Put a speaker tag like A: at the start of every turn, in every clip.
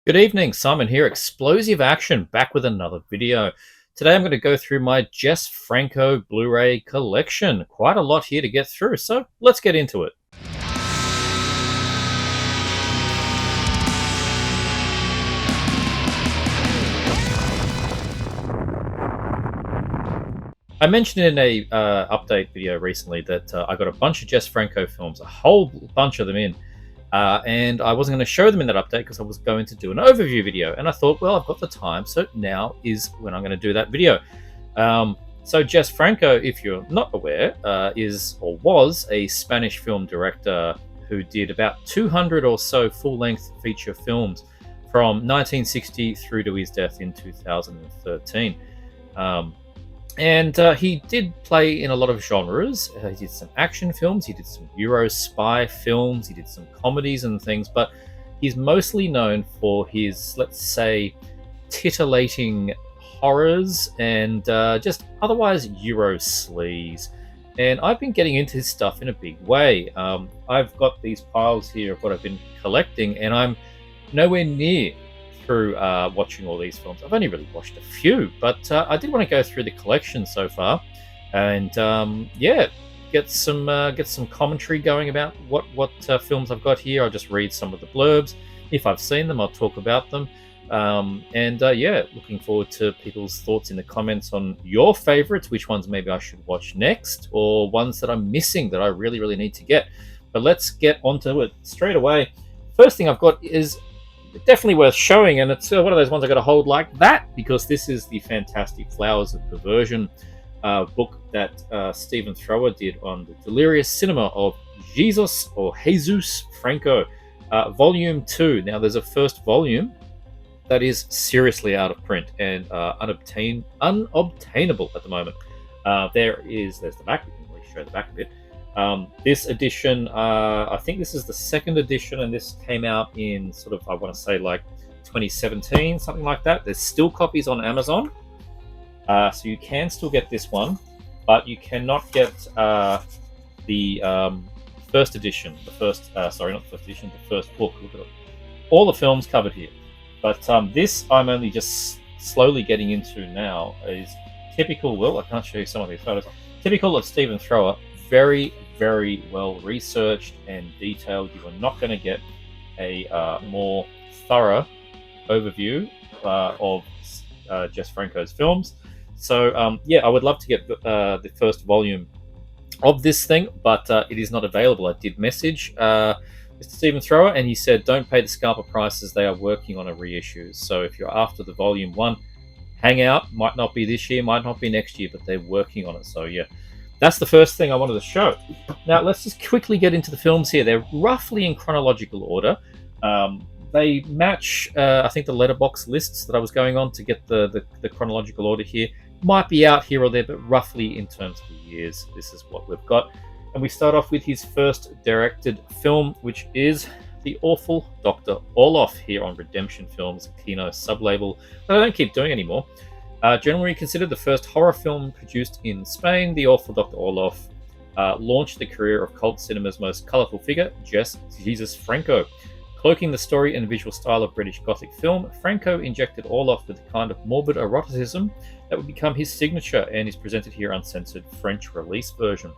A: Good evening, Simon here, Explosive Action, back with another video. Today I'm going to go through my Jess Franco Blu-ray collection. Quite a lot here to get through, so let's get into it. I mentioned in a update video recently that I got a bunch of Jess Franco films, a whole bunch of them in. And I wasn't going to show them in that update because I was going to do an overview video. And I thought, well, I've got the time, so now is when I'm going to do that video. So Jess Franco, if you're not aware, is or was a Spanish film director who did about 200 or so full-length feature films from 1960 through to his death in 2013. And he did play in a lot of genres. He did some action films, he did some Euro spy films, he did some comedies and things, but he's mostly known for his, let's say, titillating horrors and just otherwise Euro sleaze. And I've been getting into his stuff in a big way. I've got these piles here of what I've been collecting, and I'm nowhere near through watching all these films. I've only really watched a few, but I did want to go through the collection so far, and yeah, get some commentary going about what films I've got here. I'll just read some of the blurbs. If I've seen them, I'll talk about them. And yeah, looking forward to people's thoughts in the comments on your favorites, which ones maybe I should watch next, or ones that I'm missing that I really need to get. But let's get onto it straight away. First thing I've got is definitely worth showing, and it's one of those ones I got to hold like that because this is the fantastic Flowers of Perversion book that Stephen Thrower did on the delirious cinema of Jesus Franco, volume 2. Now there's a first volume that is seriously out of print and unobtainable at the moment. There's the back. We can really show the back a bit. This edition, I think this is the second edition, and this came out in sort of, I want to say, like 2017, something like that. There's still copies on Amazon, so you can still get this one, but you cannot get the first edition, the first book. Look at it. All the films covered here, but this I'm only just slowly getting into now. Is typical. Well, I can't show you some of these photos. Typical of Stephen Thrower. Very well researched and detailed. You are not going to get a more thorough overview of Jess Franco's films. So yeah, I would love to get the first volume of this thing, but it is not available. I did message Mr. Stephen Thrower, and he said don't pay the scalper prices. They are working on a reissue. So if you're after the volume 1, hang out. Might not be this year, might not be next year, but they're working on it. So yeah. That's the first thing I wanted to show. Now, let's just quickly get into the films here. They're roughly in chronological order. They match, I think, the letterbox lists that I was going on to get the chronological order here. Might be out here or there, but roughly in terms of the years, this is what we've got. And we start off with his first directed film, which is The Awful Dr. Orloff here on Redemption Films, Kino sublabel that I don't keep doing anymore. Generally considered the first horror film produced in Spain, The Awful Dr. Orloff launched the career of cult cinema's most colourful figure, Jesus Franco. Cloaking the story and visual style of British Gothic film, Franco injected Orloff with a kind of morbid eroticism that would become his signature and is presented here uncensored French release version.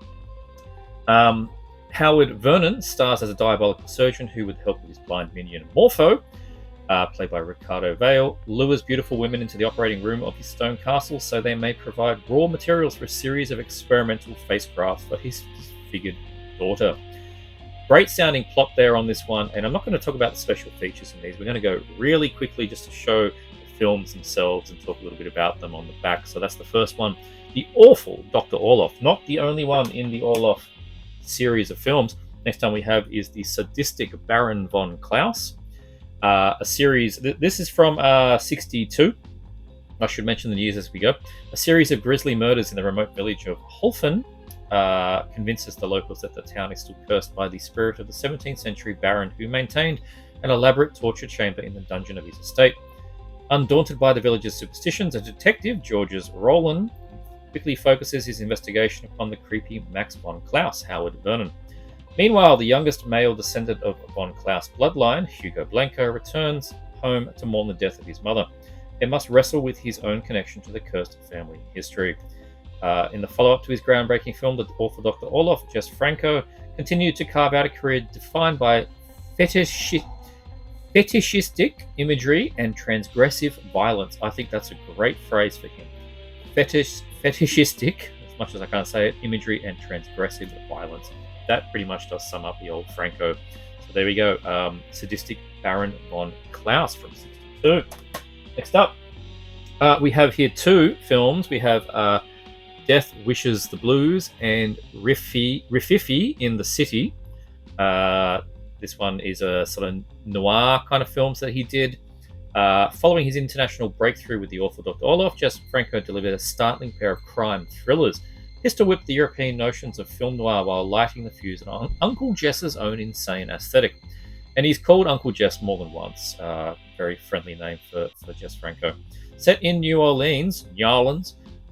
A: Howard Vernon stars as a diabolical surgeon who, with help of his blind minion Morpho, played by Ricardo Vale, lures beautiful women into the operating room of his stone castle so they may provide raw materials for a series of experimental face crafts for his disfigured daughter. Great sounding plot there on this one, and I'm not going to talk about the special features in these. We're going to go really quickly just to show the films themselves and talk a little bit about them on the back. So that's the first one, The Awful Dr. Orloff, not the only one in the Orloff series of films. Next one we have is The Sadistic Baron von Klaus. A series, this is from 62. I should mention the years as we go. A series of grisly murders in the remote village of Holfen convinces the locals that the town is still cursed by the spirit of the 17th century baron who maintained an elaborate torture chamber in the dungeon of his estate. Undaunted by the village's superstitions, a detective, Georges Roland, quickly focuses his investigation upon the creepy Max von Klaus, Howard Vernon. Meanwhile, the youngest male descendant of von Klaus bloodline, Hugo Blanco, returns home to mourn the death of his mother, and must wrestle with his own connection to the cursed family history. In the follow-up to his groundbreaking film, the author Dr. Orloff, Jess Franco, continued to carve out a career defined by fetishistic imagery and transgressive violence. I think that's a great phrase for him. Fetishistic, as much as I can't say it, imagery and transgressive violence. That pretty much does sum up the old Franco. So there we go. Sadistic Baron von Klaus from 1962. Next up, we have here two films. We have Death Wishes the Blues and Rififi in the City. This one is a sort of noir kind of films that he did. Following his international breakthrough with the author Dr. Orloff, Jess Franco delivered a startling pair of crime thrillers. Pistol whipped the European notions of film noir while lighting the fuse on Uncle Jess's own insane aesthetic. And he's called Uncle Jess more than once. Very friendly name for Jess Franco. Set in New Orleans,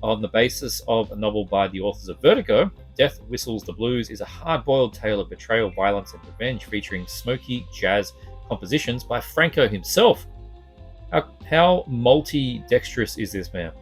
A: on the basis of a novel by the authors of Vertigo, Death Whistles the Blues is a hard-boiled tale of betrayal, violence, and revenge featuring smoky jazz compositions by Franco himself. How multi-dexterous is this man?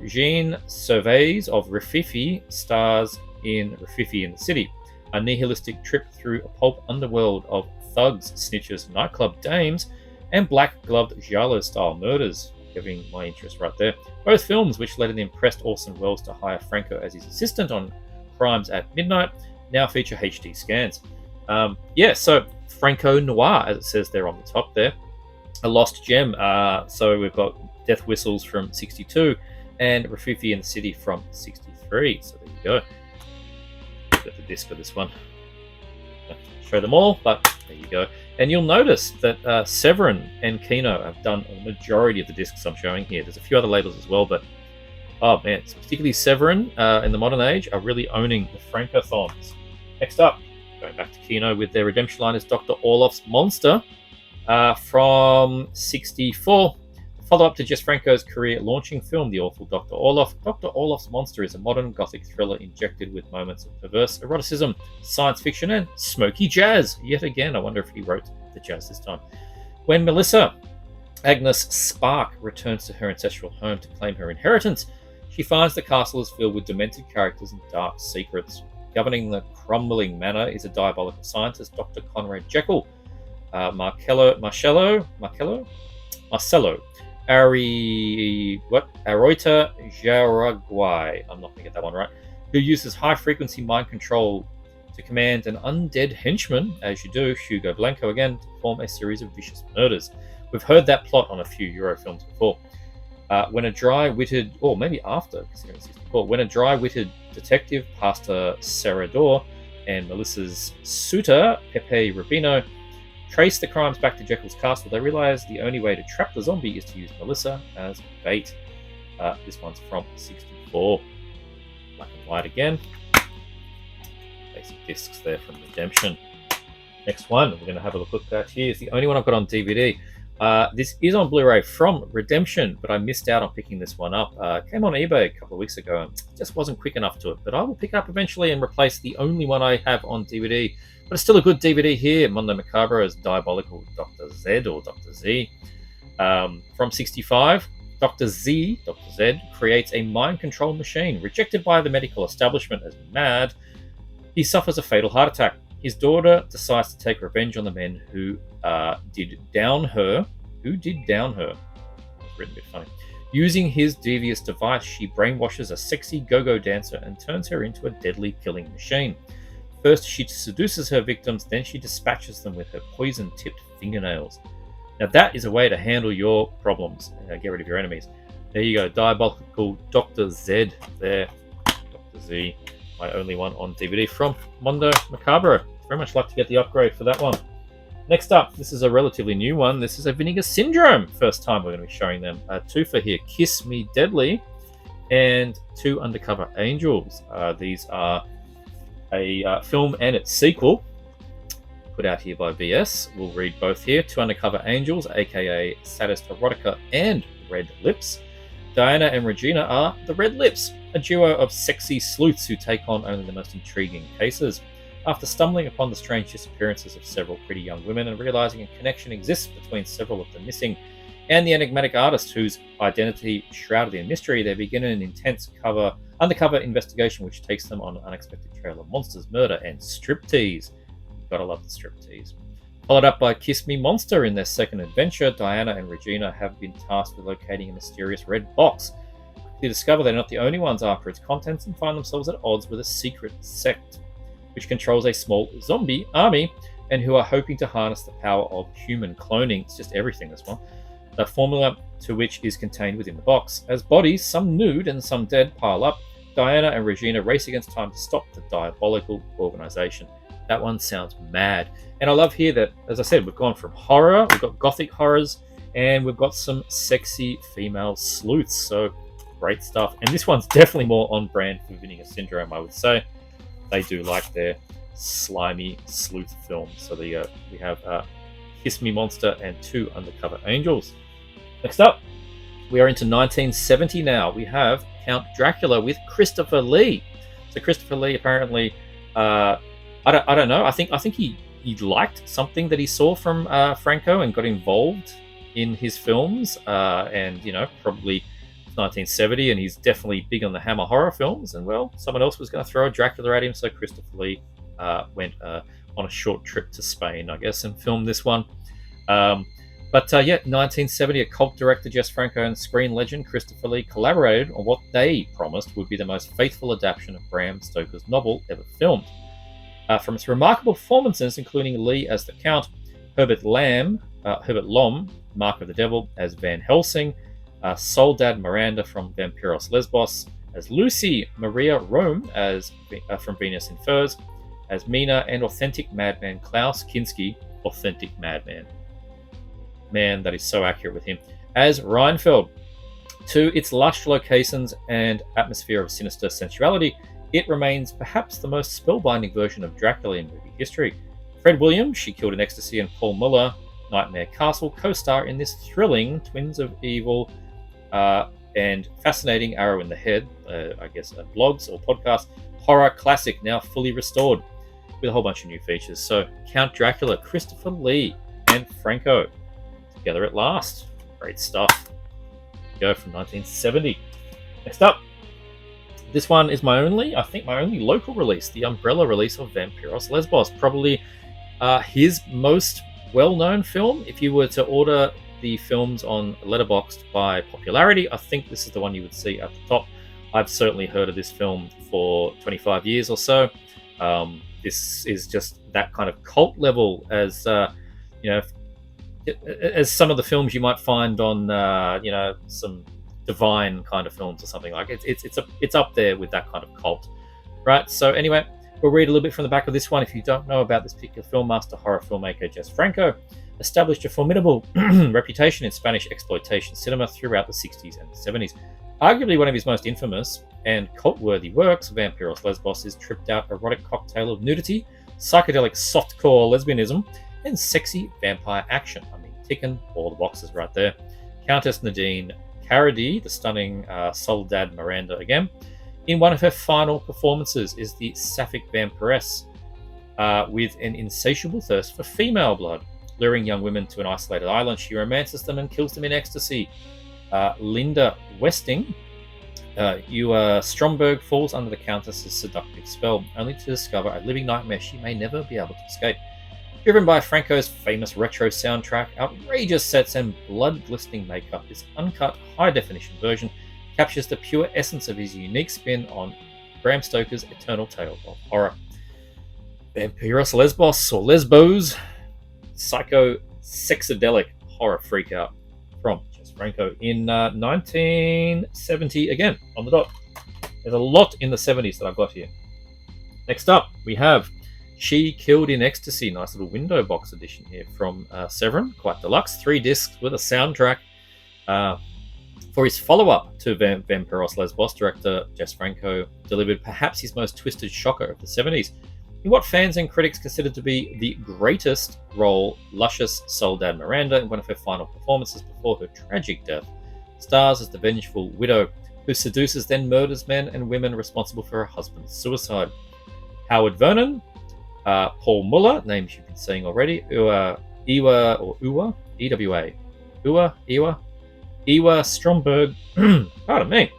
A: Jean Sauvaise of Rififi stars in Rififi in the City, a nihilistic trip through a pulp underworld of thugs, snitches, nightclub dames, and black-gloved giallo-style murders, giving my interest right there. Both films, which led an impressed Orson Welles to hire Franco as his assistant on Crimes at Midnight, now feature HD scans. So Franco Noir, as it says there on the top there, a lost gem. So we've got Death Whistles from 1962 and Rififi in the City from 1963. So there you go. Got the disc of this one. Show them all, but there you go. And you'll notice that Severin and Kino have done a majority of the discs I'm showing here. There's a few other labels as well, but oh man, particularly Severin in the modern age are really owning the Francothons. Next up, going back to Kino with their redemption line is Dr. Orloff's Monster from 1964. Follow-up to Jess Franco's career-launching film, the awful Dr. Orloff. Dr. Orloff's Monster is a modern gothic thriller injected with moments of perverse eroticism, science fiction, and smoky jazz. Yet again, I wonder if he wrote the jazz this time. When Melissa, Agnes Spark, returns to her ancestral home to claim her inheritance, she finds the castle is filled with demented characters and dark secrets. Governing the crumbling manor is a diabolical scientist, Dr. Conrad Jekyll. Marcello Aroita Jaraguay, I'm not going to get that one right, who uses high-frequency mind control to command an undead henchman, as you do, Hugo Blanco again, to perform a series of vicious murders. We've heard that plot on a few Euro films before. When a dry-witted, or maybe after, when a dry-witted detective, Pastor Serrador, and Melissa's suitor, Pepe Rubino, trace the crimes back to Jekyll's castle, they realize the only way to trap the zombie is to use Melissa as bait. This one's from 1964. Black and white again. Basic discs there from Redemption. Next one, we're going to have a look at here. It's the only one I've got on DVD. This is on Blu-ray from Redemption, but I missed out on picking this one up. It came on eBay a couple of weeks ago and just wasn't quick enough to it, but I will pick it up eventually and replace the only one I have on DVD. But it's still a good DVD here. Mondo Macabro's Diabolical Dr. Z or Dr. Z. From 1965, Dr. Z creates a mind control machine. Rejected by the medical establishment as mad, he suffers a fatal heart attack. His daughter decides to take revenge on the men who did down her. Written a bit funny. Using his devious device, she brainwashes a sexy go-go dancer and turns her into a deadly killing machine. First, she seduces her victims, then she dispatches them with her poison-tipped fingernails. Now that is a way to handle your problems. Get rid of your enemies. There you go, Diabolical Dr. Z there. Dr. Z, my only one on DVD from Mondo Macabro. Very much like to get the upgrade for that one. Next up, this is a relatively new one. This is a Vinegar Syndrome. First time we're going to be showing them. Two for here, Kiss Me Deadly and Two Undercover Angels. These are a film and its sequel put out here by VS. We'll read both here. Two Undercover Angels, aka Sadist Erotica and Red Lips. Diana and Regina are the Red Lips, a duo of sexy sleuths who take on only the most intriguing cases. After stumbling upon the strange disappearances of several pretty young women and realizing a connection exists between several of the missing and the enigmatic artist whose identity shrouded in mystery, they begin an intense undercover investigation which takes them on an unexpected trail of monsters, murder, and striptease. Gotta love the striptease. Followed up by Kiss Me Monster in their second adventure, Diana and Regina have been tasked with locating a mysterious red box. They discover they're not the only ones after its contents and find themselves at odds with a secret sect which controls a small zombie army and who are hoping to harness the power of human cloning. It's just everything, this one. The formula to which is contained within the box. As bodies, some nude and some dead, pile up, Diana and Regina race against time to stop the diabolical organization. That one sounds mad. And I love here that, as I said, we've gone from horror, we've got gothic horrors, and we've got some sexy female sleuths. So great stuff. And this one's definitely more on brand for Vinegar Syndrome, I would say. They do like their slimy sleuth films. So we have Kiss Me Monster and Two Undercover Angels. Next up, we are into 1970 now. We have Count Dracula with Christopher Lee. So Christopher Lee apparently, I don't know. I think he liked something that he saw from Franco and got involved in his films. And probably 1970, and he's definitely big on the Hammer horror films. And well, someone else was going to throw a Dracula at him, so Christopher Lee went on a short trip to Spain, I guess, and filmed this one. 1970, a cult director, Jess Franco, and screen legend Christopher Lee collaborated on what they promised would be the most faithful adaptation of Bram Stoker's novel ever filmed. From its remarkable performances, including Lee as the Count, Herbert Lom, Mark of the Devil, as Van Helsing, Soledad Miranda from Vampiros Lesbos, as Lucy Maria Rome as from Venus in Furs, as Mina, and authentic madman Klaus Kinski, authentic madman. Man, that is so accurate with him. As Reinfeld. To its lush locations and atmosphere of sinister sensuality, it remains perhaps the most spellbinding version of Dracula in movie history. Fred Williams, She Killed in Ecstasy, and Paul Muller, Nightmare Castle, co-star in this thrilling Twins of Evil and fascinating Arrow in the Head, blogs or podcast horror classic, now fully restored with a whole bunch of new features. So Count Dracula, Christopher Lee, and Franco together at last. Great stuff. Go from 1970. Next up, this one is my only local release, the umbrella release of Vampiros Lesbos. Probably his most well-known film. If you were to order the films on Letterboxd by popularity, I think this is the one you would see at the top. I've certainly heard of this film for 25 years or so. This is just that kind of cult level as as some of the films you might find on some Divine kind of films or something like it. It's up there with that kind of cult, right? So anyway, we'll read a little bit from the back of this one. If you don't know about this particular film, master horror filmmaker Jess Franco established a formidable reputation in Spanish exploitation cinema throughout the 60s and 70s. Arguably one of his most infamous and cult-worthy works, Vampiros Lesbos, is tripped-out erotic cocktail of nudity, psychedelic softcore lesbianism, and sexy vampire action. I mean, ticking all the boxes right there. Countess Nadine Carady, the stunning Soledad Miranda again, in one of her final performances, is the sapphic vampiress with an insatiable thirst for female blood. Luring young women to an isolated island, she romances them and kills them in ecstasy. Linda Westing, Stromberg, falls under the Countess's seductive spell, only to discover a living nightmare she may never be able to escape. Driven by Franco's famous retro soundtrack, outrageous sets, and blood-glistening makeup, this uncut, high-definition version captures the pure essence of his unique spin on Bram Stoker's eternal tale of horror. Vampiros Lesbos, or Lesbos, psycho-sexadelic horror freakout from Jess Franco in 1970, again, on the dot. There's a lot in the 70s that I've got here. Next up, we have She Killed in Ecstasy, nice little window box edition here from Severin, quite deluxe, 3 discs with a soundtrack. For his follow-up to Vampiros Lesbos, director Jess Franco delivered perhaps his most twisted shocker of the 70s. In what fans and critics considered to be the greatest role, luscious Soledad Miranda, in one of her final performances before her tragic death, stars as the vengeful widow who seduces then murders men and women responsible for her husband's suicide. Howard Vernon, Paul Muller, names you've been seeing already. Ewa, E-W-A. Ewa Stromberg, pardon me.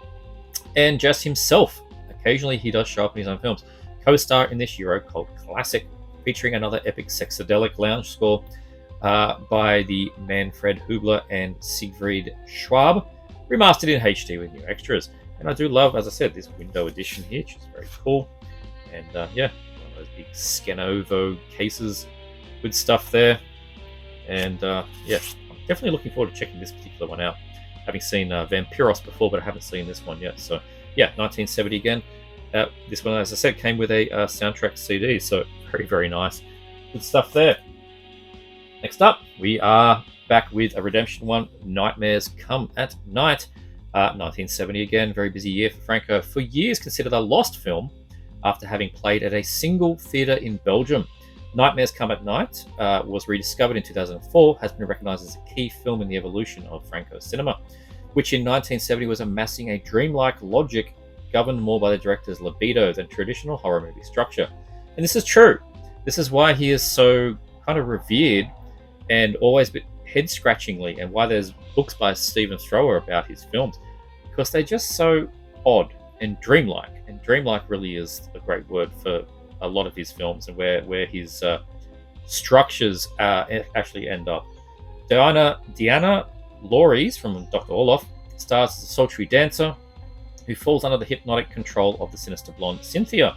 A: And Jess himself. Occasionally he does show up in his own films. Co-star in this Euro cult classic, featuring another epic sexadelic lounge score by the Manfred Hubler and Siegfried Schwab, remastered in HD with new extras. And I do love, as I said, this window edition here, which is very cool. And yeah, one of those big Scanovo cases, good stuff there. And yeah, I'm definitely looking forward to checking this particular one out. Having seen Vampiros before, but I haven't seen this one yet. So yeah, 1970 again. This one, as I said, came with a soundtrack CD, so very, very nice. Good stuff there. Next up, we are back with a redemption one, Nightmares Come at Night. 1970 again, very busy year for Franco. For years considered a lost film after having played at a single theatre in Belgium. Nightmares Come at Night was rediscovered in 2004, has been recognised as a key film in the evolution of Franco's cinema, which in 1970 was amassing a dreamlike logic governed more by the director's libido than traditional horror movie structure. And this is true. This is why he is so kind of revered and always a bit head-scratchingly, and why there's books by Stephen Thrower about his films, because they're just so odd and dreamlike. And dreamlike really is a great word for a lot of his films, and where his structures actually end up. Diana Lauries from Dr. Orloff stars as a sultry dancer who falls under the hypnotic control of the sinister blonde Cynthia,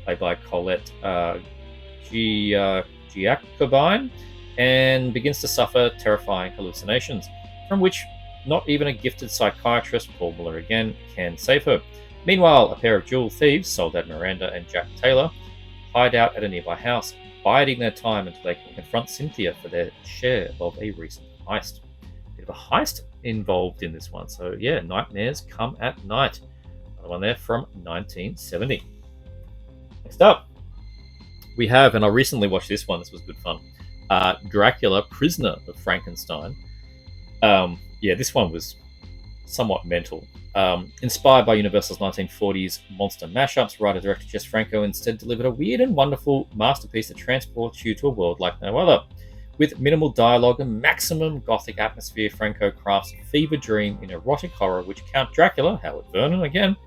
A: played by Colette Giacobine, and begins to suffer terrifying hallucinations, from which not even a gifted psychiatrist, Paul Muller again, can save her. Meanwhile, a pair of jewel thieves, Soledad Miranda and Jack Taylor, hide out at a nearby house, biding their time until they can confront Cynthia for their share of a recent heist. Bit of a heist involved in this one, so yeah, Nightmares Come at Night. Another one there from 1970. Next up, we have, and I recently watched this one, this was good fun, Dracula, Prisoner of Frankenstein. Yeah, this one was somewhat mental. Inspired by Universal's 1940s monster mashups, writer-director Jess Franco instead delivered a weird and wonderful masterpiece that transports you to a world like no other. With minimal dialogue and maximum gothic atmosphere, Franco crafts a fever dream in erotic horror which Count Dracula, Howard Vernon again,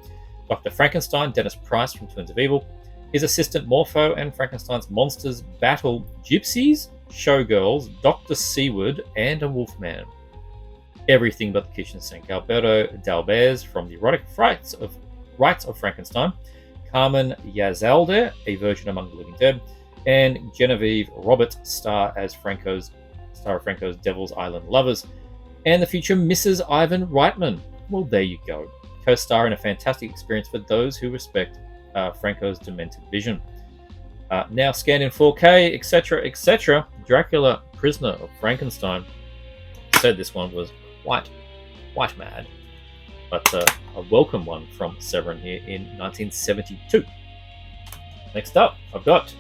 A: Dr. Frankenstein, Dennis Price from Twins of Evil, his assistant Morpho, and Frankenstein's monsters battle gypsies, showgirls, Dr. Seward, and a wolfman. Everything but the kitchen sink. Alberto Dalbez from the erotic Rites of Frankenstein, Carmen Yazalde, A Virgin Among the Living Dead, and Genevieve Robert star of Franco's Devil's Island Lovers, and the future Mrs. Ivan Reitman. Well, there you go. Co-star in a fantastic experience for those who respect Franco's demented vision. Now scanned in 4K, etc., etc. Dracula, Prisoner of Frankenstein. Said this one was quite mad, but a welcome one from Severin here in 1972. Next up, I've got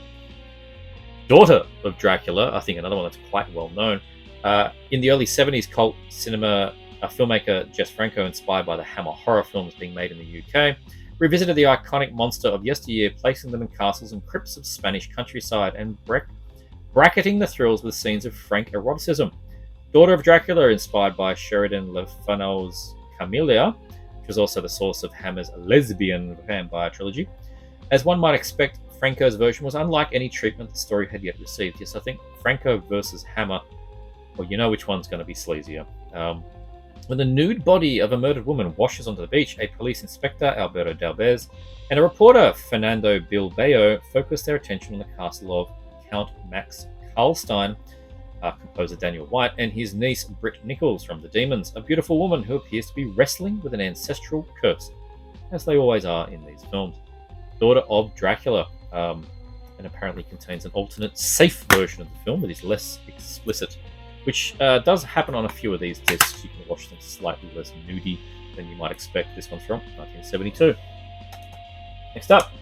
A: Daughter of Dracula, I think another one that's quite well known. In the early 70s, cult cinema filmmaker Jess Franco, inspired by the Hammer horror films being made in the UK, revisited the iconic monster of yesteryear, placing them in castles and crypts of Spanish countryside and bracketing the thrills with scenes of frank eroticism. Daughter of Dracula, inspired by Sheridan Le Fano's Camellia, which was also the source of Hammer's lesbian vampire trilogy. As one might expect, Franco's version was unlike any treatment the story had yet received. Yes, I think Franco versus Hammer, well, you know which one's going to be sleazier. When the nude body of a murdered woman washes onto the beach, a police inspector, Alberto Dalbez, and a reporter, Fernando Bilbao, focus their attention on the castle of Count Max Karlstein, composer Daniel White, and his niece Britt Nichols from The Demons, a beautiful woman who appears to be wrestling with an ancestral curse, as they always are in these films. Daughter of Dracula, and apparently contains an alternate safe version of the film that is less explicit, which does happen on a few of these discs. You can watch them slightly less nudie than you might expect. This one's from 1972. Next up.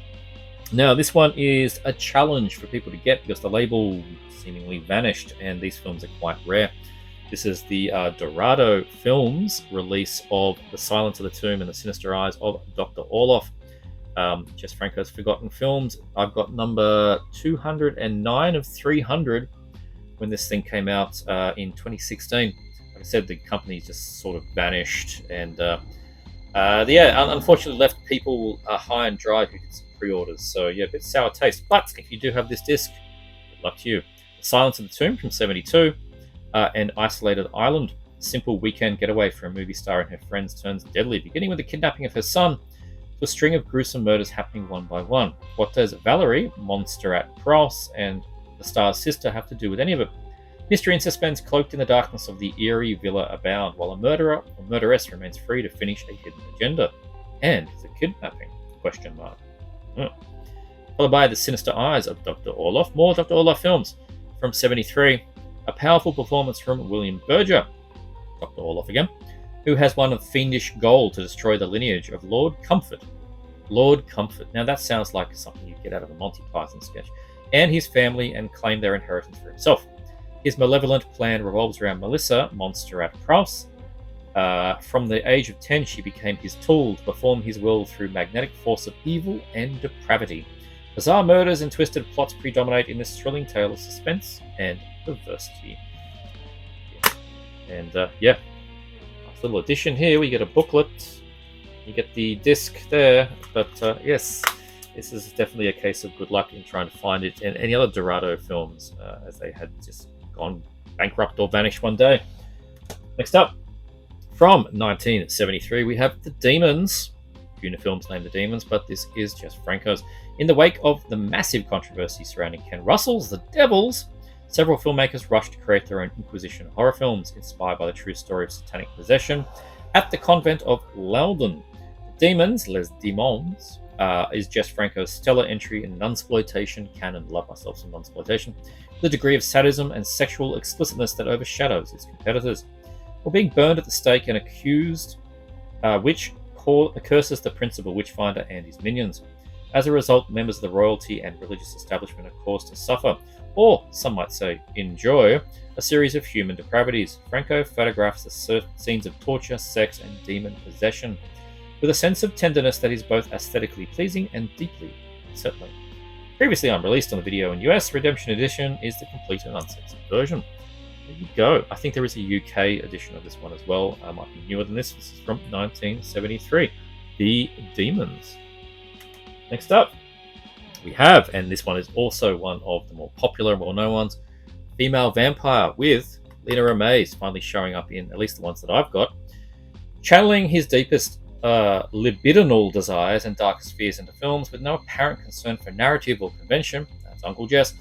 A: Now, this one is a challenge for people to get because the label seemingly vanished, and these films are quite rare. This is the Dorado Films release of The Silence of the Tomb and the Sinister Eyes of Dr. Orloff. Jess Franco's Forgotten Films. I've got number 209 of 300 when this thing came out in 2016. Like I said, the company just sort of vanished, and unfortunately left people high and dry who did some pre-orders. So yeah, a bit sour taste. But if you do have this disc, good luck to you. Silence of the Tomb from 72, and Isolated Island. Simple weekend getaway for a movie star and her friends turns deadly, beginning with the kidnapping of her son to a string of gruesome murders happening one by one. What does Valerie, monster at Pross, and the star's sister have to do with any of it? Mystery and suspense cloaked in the darkness of the eerie villa abound, while a murderer or murderess remains free to finish a hidden agenda. And is it kidnapping? Question mark. Followed by The Sinister Eyes of Dr. Orloff. More Dr. Orloff films from 73. A powerful performance from William Berger, Dr. Orloff again, who has one of fiendish goal to destroy the lineage of Lord Comfort. Lord Comfort. Now that sounds like something you get out of a Monty Python sketch. And his family, and claim their inheritance for himself. His malevolent plan revolves around Melissa, monster at Pross. From the age of 10, she became his tool to perform his will through magnetic force of evil and depravity. Bizarre murders and twisted plots predominate in this thrilling tale of suspense and perversity. And nice little addition here. We get a booklet, you get the disc there, but yes, this is definitely a case of good luck in trying to find it and any other Dorado films, as they had just gone bankrupt or vanished one day. Next up, from 1973, we have The Demons. Unifilms named The Demons, but this is Jess Franco's. In the wake of the massive controversy surrounding Ken Russell's The Devils, several filmmakers rushed to create their own Inquisition horror films, inspired by the true story of satanic possession at the convent of Loudon. The Demons, Les Demons, is Jess Franco's stellar entry in nunsploitation canon. Love myself some nunsploitation. The degree of sadism and sexual explicitness that overshadows its competitors. While being burned at the stake, an accused witch curses the principal witchfinder and his minions. As a result, members of the royalty and religious establishment are caused to suffer, or some might say enjoy, a series of human depravities. Franco photographs the scenes of torture, sex, and demon possession with a sense of tenderness that is both aesthetically pleasing and deeply unsettling. Previously unreleased on the video in US, Redemption Edition is the complete and uncensored version. There you go. I think there is a UK edition of this one as well. Might be newer than this. This is from 1973. The Demons. Next up, we have, and this one is also one of the more popular and well-known ones, Female Vampire, with Lena Remez finally showing up in at least the ones that I've got, channeling his deepest libidinal desires and darkest fears into films with no apparent concern for narrative or convention. That's Uncle Jess.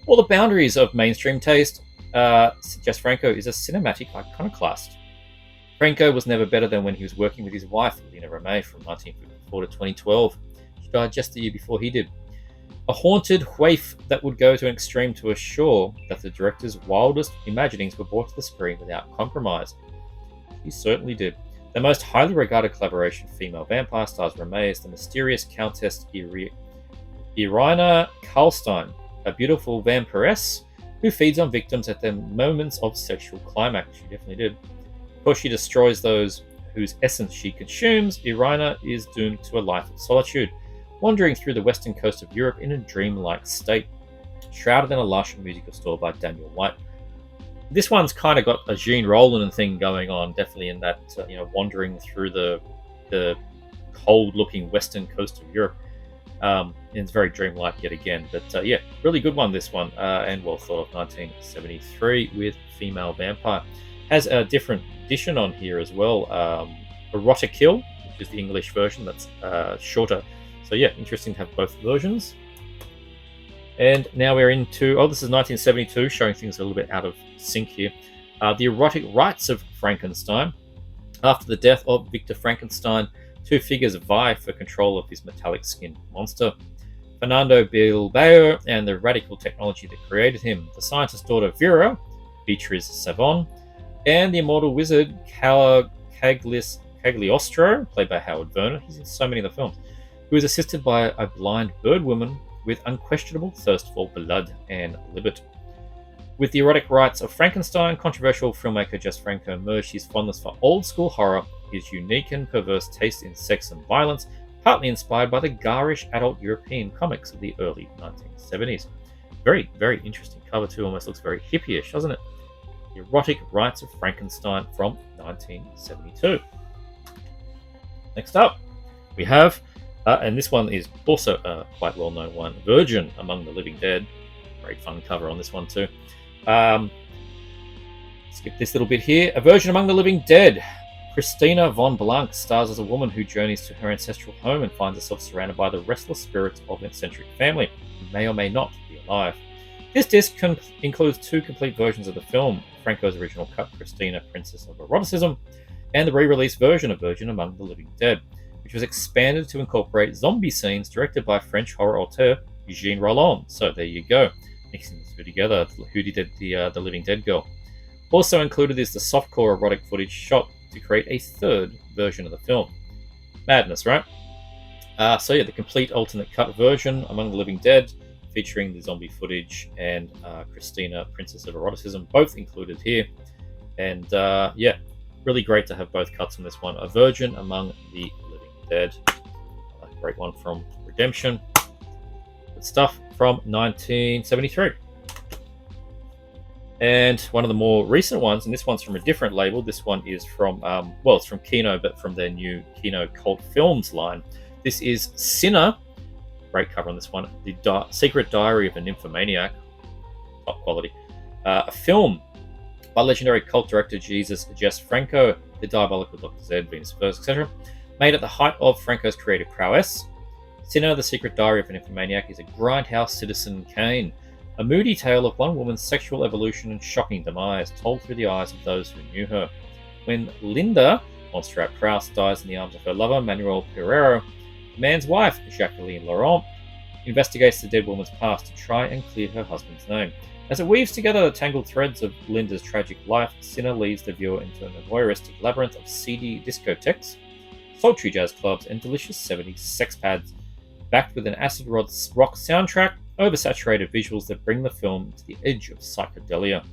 A: Or the boundaries of mainstream taste. Jess Franco is a cinematic iconoclast. Franco was never better than when he was working with his wife, Lena Remez, from 1954 to 2012. She died just the year before he did. A haunted waif that would go to an extreme to assure that the director's wildest imaginings were brought to the screen without compromise. He certainly did. The most highly regarded collaboration, Female Vampire, stars Remez, the mysterious Countess Irina Karlstein, a beautiful vampiress who feeds on victims at their moments of sexual climax. She definitely did. Of course, she destroys those whose essence she consumes. Irina is doomed to a life of solitude, wandering through the western coast of Europe in a dreamlike state, shrouded in a lush musical store by Daniel White. This one's kind of got a Gene Roland thing going on, definitely in that, wandering through the cold-looking western coast of Europe. And it's very dreamlike yet again. But really good one, this one, and well thought of. 1973 with Female Vampire. Has a different edition on here as well. Erotic Kill, which is the English version that's shorter. So yeah, interesting to have both versions. And now we're into, this is 1972, showing things a little bit out of sync here. The Erotic Rites of Frankenstein. After the death of Victor Frankenstein, two figures vie for control of his metallic-skinned monster. Fernando Bilbao and the radical technology that created him. The scientist's daughter Vera, Beatrice Savon, and the immortal wizard Cagliostro, played by Howard Verner. He's in so many of the films. Who is assisted by a blind bird woman with unquestionable thirst for blood and liberty. With the Erotic Rites of Frankenstein, controversial filmmaker Jess Franco merged his fondness for old-school horror, his unique and perverse taste in sex and violence, partly inspired by the garish adult European comics of the early 1970s. Very, very interesting cover too, almost looks very hippie-ish, doesn't it? The Erotic Rites of Frankenstein from 1972. Next up, we have, and this one is also a quite well-known one, Virgin Among the Living Dead. Great fun cover on this one too. Skip this little bit here. A Virgin Among the Living Dead. Christina von Blanc stars as a woman who journeys to her ancestral home and finds herself surrounded by the restless spirits of an eccentric family who may or may not be alive. This disc includes 2 complete versions of the film, Franco's original cut, Christina, Princess of Eroticism, and the re-released version of Virgin Among the Living Dead, which was expanded to incorporate zombie scenes directed by French horror auteur Eugene Roland. So there you go, mixing the two together. Who did the Living Dead girl? Also included is the softcore erotic footage shot to create a 3rd version of the film. Madness, right? So yeah, the complete alternate cut version, Among the Living Dead, featuring the zombie footage and Christina, Princess of Eroticism, both included here. And yeah, really great to have both cuts on this one. A Virgin Among the Living Dead. A great one from Redemption. Good stuff from 1973. And one of the more recent ones, and this one's from a different label. This one is from, well, it's from Kino, but from their new Kino Cult Films line. This is Sinner. Great cover on this one. The Secret Diary of a Nymphomaniac. Top quality. A film by legendary cult director Jess Franco, The Diabolical Dr. Zed, Venus First, etc. Made at the height of Franco's creative prowess. Sinner, The Secret Diary of a Nymphomaniac is a grindhouse Citizen Kane. A moody tale of one woman's sexual evolution and shocking demise, told through the eyes of those who knew her. When Linda, Montserrat Krauss, dies in the arms of her lover, Manuel Pereiro, the man's wife, Jacqueline Laurent, investigates the dead woman's past to try and clear her husband's name. As it weaves together the tangled threads of Linda's tragic life, Sinner leads the viewer into a voyeuristic labyrinth of seedy discotheques, sultry jazz clubs, and delicious 70s sex pads, backed with an acid rock soundtrack, oversaturated visuals that bring the film to the edge of psychedelia.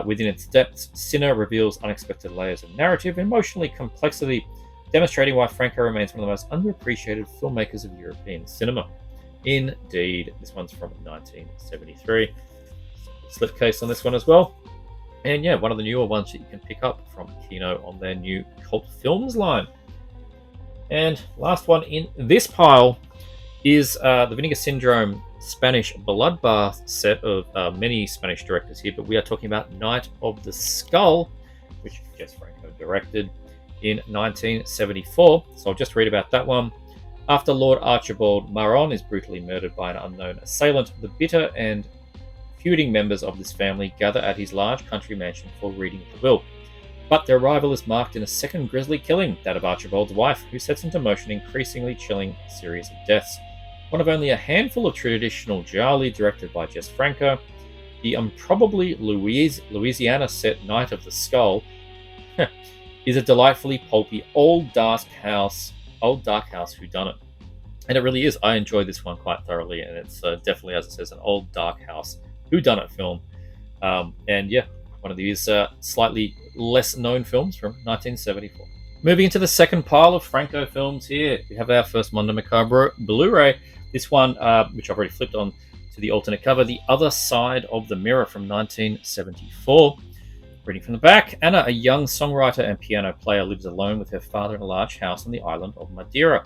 A: Within its depths, Sinner reveals unexpected layers of narrative and emotional complexity, demonstrating why Franco remains one of the most underappreciated filmmakers of European cinema. Indeed, this one's from 1973. Slipcase on this one as well. And yeah, one of the newer ones that you can pick up from Kino on their new Cult Films line. And last one in this pile is the Vinegar Syndrome Spanish Bloodbath set of many Spanish directors here, but we are talking about Night of the Skull, which Jess Franco directed in 1974. So I'll just read about that one. After Lord Archibald Maron is brutally murdered by an unknown assailant, the bitter and feuding members of this family gather at his large country mansion for reading of the will. But their arrival is marked in a second grisly killing, that of Archibald's wife, who sets into motion an increasingly chilling series of deaths. One of only a handful of traditional gialli directed by Jess Franco, the improbably Louisiana set Night of the Skull is a delightfully pulpy old dark house whodunit. And it really is. I enjoyed this one quite thoroughly, and it's definitely, as it says, an old dark house whodunit film. And yeah, one of these slightly less known films from 1974. Moving into the second pile of Franco films here, we have our first Mondo Macabre Blu-ray. This one, which I've already flipped on to the alternate cover, The Other Side of the Mirror from 1974. Reading from the back, Anna, a young songwriter and piano player, lives alone with her father in a large house on the island of Madeira.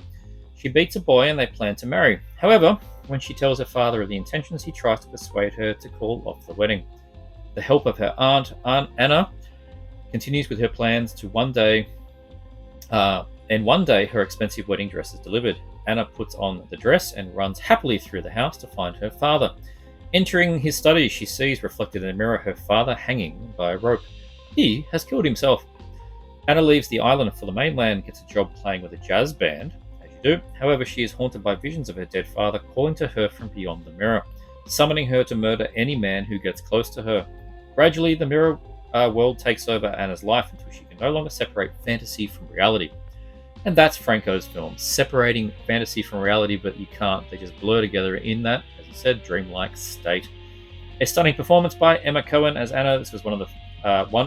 A: She beats a boy and they plan to marry. However, when she tells her father of the intentions, he tries to persuade her to call off the wedding. The help of her aunt Anna continues with her plans to one day her expensive wedding dress is delivered. Anna puts on the dress and runs happily through the house to find her father. Entering his study, she sees reflected in a mirror her father hanging by a rope. He has killed himself. Anna leaves the island for the mainland and gets a job playing with a jazz band, as you do. However, she is haunted by visions of her dead father calling to her from beyond the mirror, summoning her to murder any man who gets close to her. Gradually, the mirror world takes over Anna's life until she can no longer separate fantasy from reality. And that's Franco's film, separating fantasy from reality, but you can't. They just blur together in that, as I said, dreamlike state. A stunning performance by Emma Cohen as Anna. This was one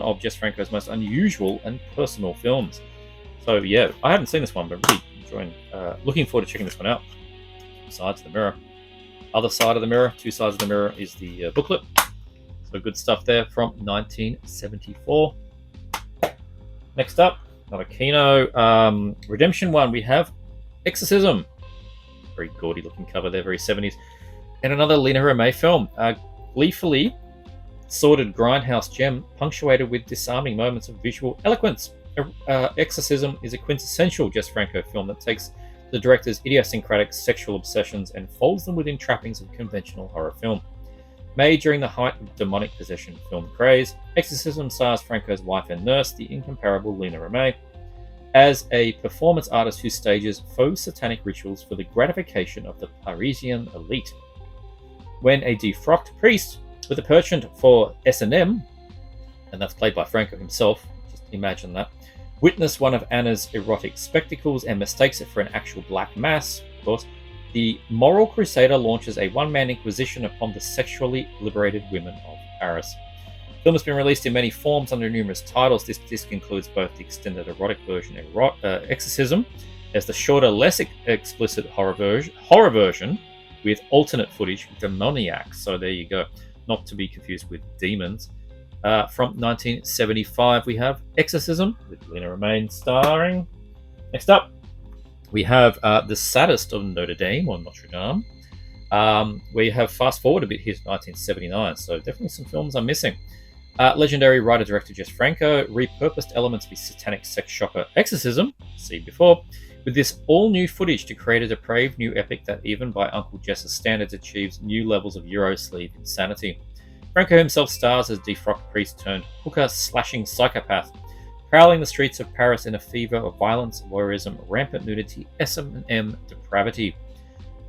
A: of Jess Franco's most unusual and personal films. So yeah, I haven't seen this one, but really looking forward to checking this one out. Sides of the mirror. Other side of the mirror, two sides of the mirror, is the booklet. So good stuff there from 1974. Next up, another Kino Redemption one. We have Exorcism. Very gaudy looking cover there, very 70s. And another Lena Romay film. Gleefully sordid grindhouse gem punctuated with disarming moments of visual eloquence. Exorcism is a quintessential Jess Franco film that takes the director's idiosyncratic sexual obsessions and folds them within trappings of conventional horror film. Made during the height of demonic possession film craze, Exorcism stars Franco's wife and nurse, the incomparable Lena Romay, as a performance artist who stages faux satanic rituals for the gratification of the Parisian elite. When a defrocked priest with a penchant for S&M, and that's played by Franco himself, just imagine that, witness one of Anna's erotic spectacles and mistakes it for an actual black mass, of course, the moral crusader launches a one-man inquisition upon the sexually liberated women of Paris. The film has been released in many forms under numerous titles. This disc includes both the extended erotic version, Exorcism, as the shorter, less explicit horror version with alternate footage, Demoniac. So there you go, not to be confused with Demons. From 1975, we have Exorcism with Lena Romay starring. Next up, we have The Saddest of Notre Dame, or Notre Dame. We have fast forward a bit here to 1979, so definitely some films I'm missing. Legendary writer-director Jess Franco repurposed elements of his satanic sex shocker Exorcism, seen before, with this all-new footage to create a depraved new epic that even by Uncle Jess's standards achieves new levels of Eurosleeve insanity. Franco himself stars as defrocked priest turned hooker-slashing psychopath, prowling the streets of Paris in a fever of violence, voyeurism, rampant nudity, S&M depravity.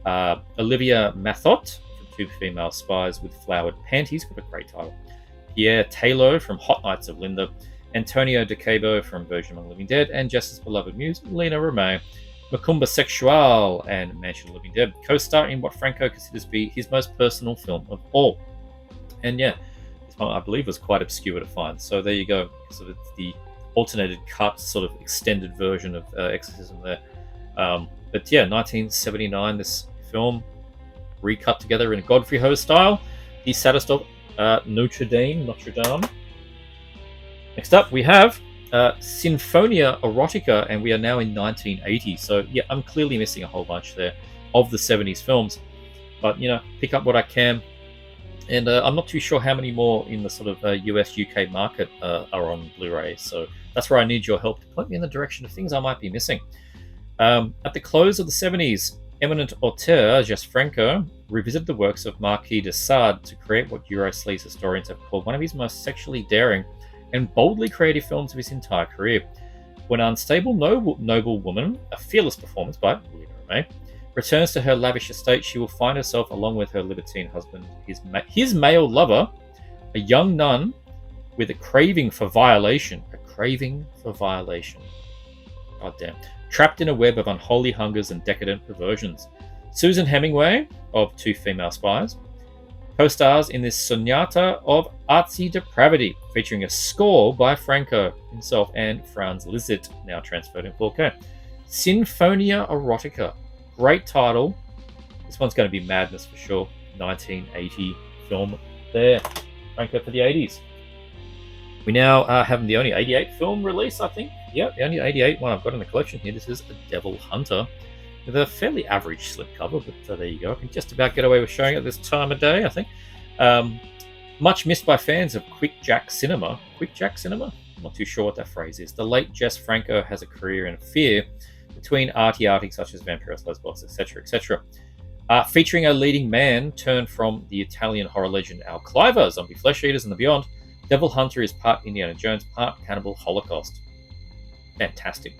A: Olivia Mathot from Two Female Spies with Flowered Panties, got a great title. Pierre Taylor from Hot Nights of Linda, Antonio De Cabo from Virgin Among the Living Dead, and Jess's beloved muse, Lena Romay. Macumba Sexual and Mansion of the Living Dead co-star in what Franco considers to be his most personal film of all. And yeah, this one I believe was quite obscure to find. So there you go. So it's the alternated cut, sort of extended version of Exorcism there. But yeah, 1979, this film recut together in a Godfrey Ho style. The Saddest of Notre Dame. Next up, we have Sinfonia Erotica, and we are now in 1980. So yeah, I'm clearly missing a whole bunch there of the 70s films. But, you know, pick up what I can. And I'm not too sure how many more in the sort of US, UK market are on Blu-ray. So that's where I need your help to point me in the direction of things I might be missing. At the close of the 70s, eminent auteur Jess Franco revisited the works of Marquis de Sade to create what Eurosleaze historians have called one of his most sexually daring and boldly creative films of his entire career. When an unstable noble woman, a fearless performance by Lena Romay, returns to her lavish estate, she will find herself, along with her libertine husband, his male lover, a young nun with a craving for violation. God damn. Trapped in a web of unholy hungers and decadent perversions. Susan Hemingway, of Two Female Spies, co-stars in this sonata of artsy depravity, featuring a score by Franco himself and Franz Liszt, now transferred in 4K. Sinfonia Erotica. Great title. This one's going to be madness for sure. 1980 film there. Franco for the 80s. We now have the only 88 film release, I think. Yeah, the only 88 one I've got in the collection here. This is A Devil Hunter, with a fairly average slipcover, but there you go. I can just about get away with showing it this time of day, I think. Much missed by fans of Quick Jack Cinema. Quick Jack Cinema? I'm not too sure what that phrase is. The late Jess Franco has a career in fear between arty-arties such as Vampiros, Lesbos, etc., etc. Featuring a leading man turned from the Italian horror legend Al Cliver, Zombie Flesh Eaters and the Beyond, Devil Hunter is part Indiana Jones, part Cannibal Holocaust. Fantastic.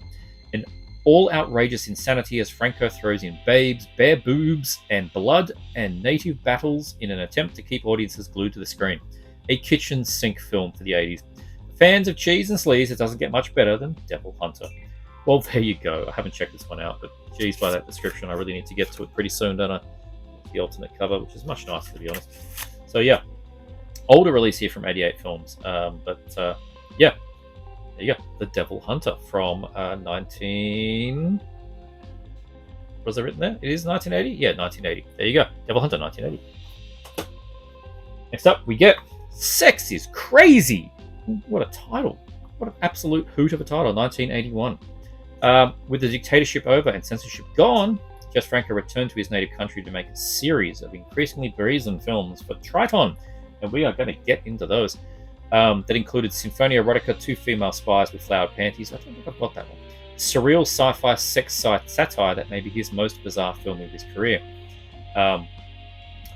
A: An all-outrageous insanity as Franco throws in babes, bare boobs, and blood and native battles in an attempt to keep audiences glued to the screen. A kitchen sink film for the 80s. Fans of cheese and sleaze, it doesn't get much better than Devil Hunter. Well, there you go. I haven't checked this one out, but geez, by that description, I really need to get to it pretty soon, don't I? The alternate cover, which is much nicer, to be honest. So yeah, older release here from 88 films, yeah, there you go. The Devil Hunter from 1980. Was it written there? It is 1980? Yeah, 1980. There you go. Devil Hunter, 1980. Next up, we get Sex is Crazy. What a title. What an absolute hoot of a title, 1981. With the dictatorship over and censorship gone, Jess Franco returned to his native country to make a series of increasingly brazen films for Triton, and we are going to get into those. That included Symphonia Erotica, Two Female Spies with Flowered Panties. I don't think I've got that one. Surreal sci-fi sex satire that may be his most bizarre film of his career.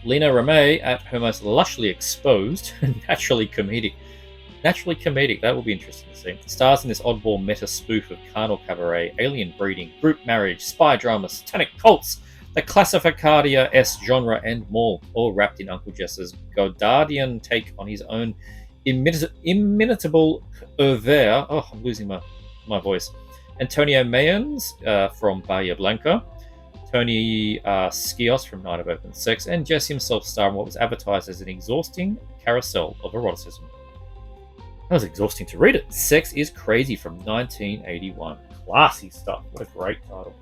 A: Lena Ramey, at her most lushly exposed, naturally comedic, that will be interesting to see. Stars in this oddball meta spoof of carnal cabaret, alien breeding, group marriage, spy drama, satanic cults, the classificadia S genre, and more, all wrapped in Uncle Jess's Godardian take on his own imitable oeuvre. Oh, I'm losing my voice. Antonio Mayans from Bahia Blanca, Tony Skios from Night of Open Sex, and Jess himself star in what was advertised as an exhausting carousel of eroticism. That was exhausting to read it. Sex is Crazy from 1981. Classy stuff. What a great title.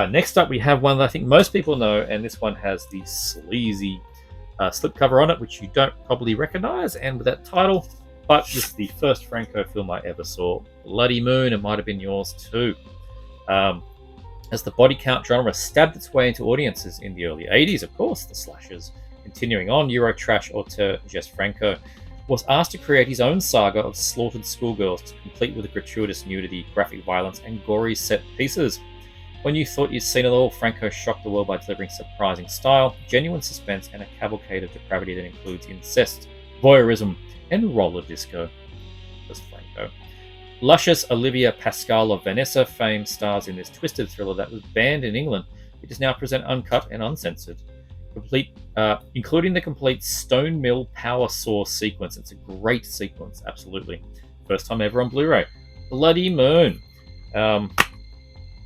A: Next up, we have one that I think most people know, and this one has the sleazy slipcover on it, which you don't probably recognize, and with that title, but this is the first Franco film I ever saw. Bloody Moon, it might have been yours too. As the body count genre stabbed its way into audiences in the early 80s, of course, the slashers. Continuing on, Eurotrash auteur Jess Franco was asked to create his own saga of slaughtered schoolgirls, to complete with gratuitous nudity, graphic violence, and gory set pieces. When you thought you'd seen it all, Franco shocked the world by delivering surprising style, genuine suspense, and a cavalcade of depravity that includes incest, voyeurism, and roller disco. That's Franco. Luscious Olivia Pascal of Vanessa fame stars in this twisted thriller that was banned in England. It is now present uncut and uncensored, including the complete Stone Mill power saw sequence. It's a great sequence, absolutely. First time ever on Blu-ray. Bloody Moon.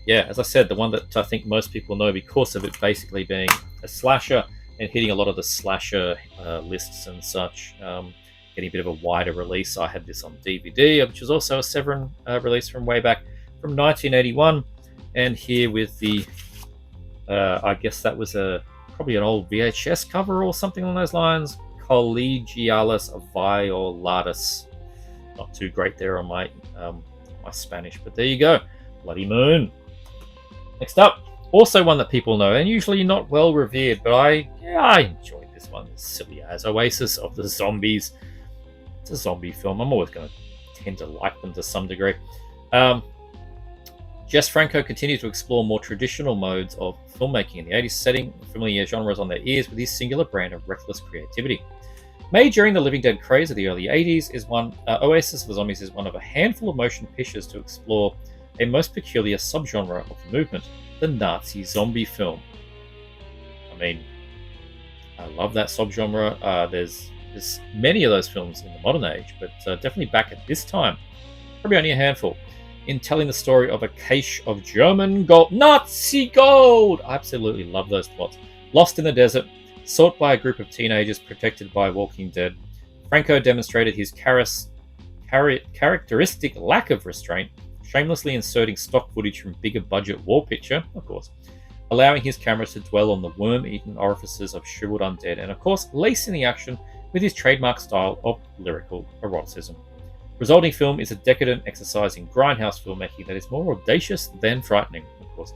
A: Yeah, as I said, the one that I think most people know because of it basically being a slasher and hitting a lot of the slasher lists and such. Getting a bit of a wider release. I had this on DVD, which was also a Severin release from way back from 1981. And here with the, I guess that was probably an old VHS cover or something along those lines. Collegialis Violatus. Not too great there on my Spanish, but there you go. Bloody Moon. Next up, also one that people know, and usually not well revered, but I enjoyed this one. Silly as Oasis of the Zombies. It's a zombie film. I'm always going to tend to like them to some degree. Jess Franco continued to explore more traditional modes of filmmaking in the 80s, setting familiar genres on their ears with his singular brand of reckless creativity. Made during the Living Dead craze of the early 80s, Oasis of the Zombies is one of a handful of motion pictures to explore a most peculiar subgenre of the movement, the Nazi zombie film. I mean, I love that subgenre. There's many of those films in the modern age, but definitely back at this time, probably only a handful, in telling the story of a cache of German gold, Nazi gold! I absolutely love those plots. Lost in the desert, sought by a group of teenagers protected by Walking Dead, Franco demonstrated his characteristic lack of restraint, shamelessly inserting stock footage from bigger budget War Picture, of course, allowing his cameras to dwell on the worm-eaten orifices of shriveled undead, and of course, lacing the action with his trademark style of lyrical eroticism. Resulting film is a decadent exercise in grindhouse filmmaking that is more audacious than frightening, of course,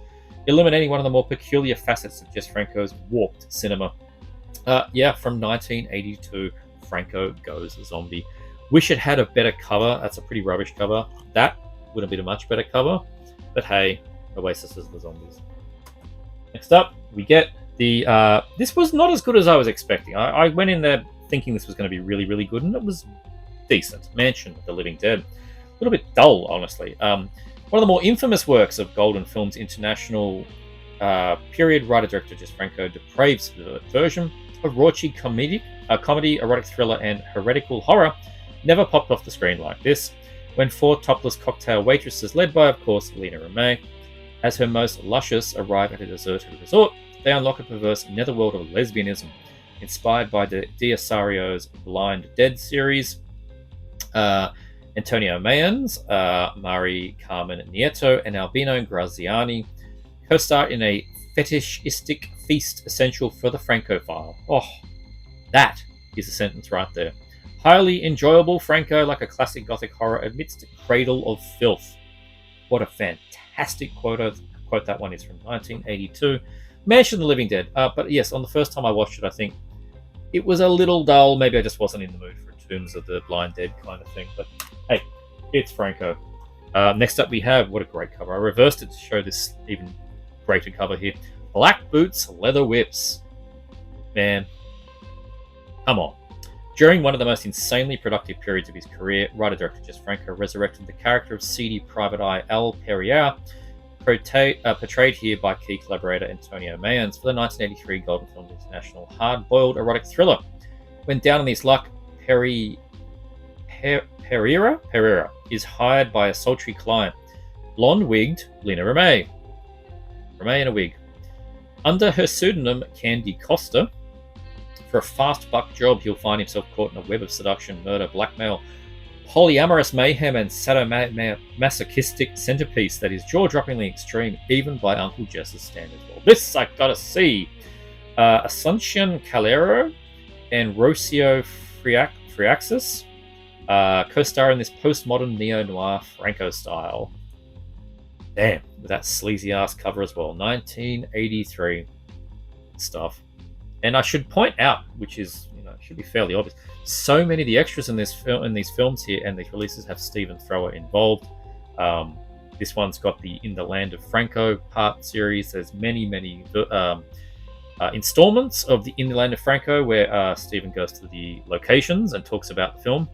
A: illuminating one of the more peculiar facets of Jess Franco's warped cinema. From 1982, Franco Goes Zombie. Wish it had a better cover. That's a pretty rubbish cover. That would have been a much better cover, but hey, Oasis is the Zombies. Next up, we get the... this was not as good as I was expecting. I went in there thinking this was going to be really, really good, and it was decent. Mansion of the Living Dead. A little bit dull, honestly. One of the more infamous works of Golden Films International period writer-director Jess Franco depraved version of raunchy comedy, erotic thriller, and heretical horror never popped off the screen like this, when four topless cocktail waitresses, led by, of course, Lena Ramey, as her most luscious, arrive at a deserted resort. They unlock a perverse netherworld of lesbianism, inspired by Diosario's Blind Dead series. Antonio Mayans, Mari Carmen Nieto, and Albino Graziani Co-star in a fetishistic feast essential for the Francophile. Oh, that is a sentence right there. Highly enjoyable Franco, like a classic gothic horror amidst a cradle of filth. What a fantastic quote that one is from 1982. Mansion of the Living Dead. But yes, on the first time I watched it, I think it was a little dull. Maybe I just wasn't in the mood for Tombs of the Blind Dead kind of thing. But hey, it's Franco. Next up we have, what a great cover. I reversed it to show this even greater cover here. Black Boots, Leather Whips. Man, come on. During one of the most insanely productive periods of his career, writer-director Jess Franco resurrected the character of seedy private eye Al Perrier, portrayed here by key collaborator Antonio Mayans for the 1983 Golden Film International hard-boiled erotic thriller. When down on his luck, Pereira is hired by a sultry client, blonde-wigged Lina Ramay. Ramay in a wig. Under her pseudonym Candy Costa, for a fast buck job, he'll find himself caught in a web of seduction, murder, blackmail, polyamorous mayhem, and sadomasochistic centerpiece that is jaw-droppingly extreme, even by Uncle Jess's standards. Well, this I gotta see. Asuncion Calero and Rocio Friaxis co-star in this postmodern neo-noir Franco style. Damn, with that sleazy-ass cover as well. 1983 stuff. And I should point out, which is, should be fairly obvious, so many of the extras in these films here and these releases have Stephen Thrower involved. This one's got the In the Land of Franco part series. There's many installments of the In the Land of Franco where Stephen goes to the locations and talks about the film.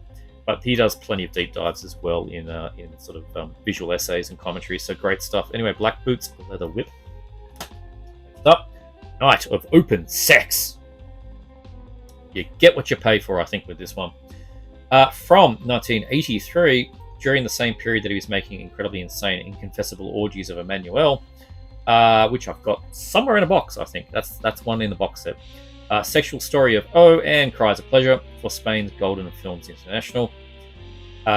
A: But he does plenty of deep dives as well in sort of visual essays and commentary. So great stuff. Anyway, Black Boots, Leather Whip. Next up. Night of Open Sex. You get what you pay for, I think, with this one. From 1983, during the same period that he was making incredibly insane, inconfessable orgies of Emmanuel, which I've got somewhere in a box, I think. That's one in the box set. Sexual Story of O and Cries of Pleasure for Spain's Golden Films International.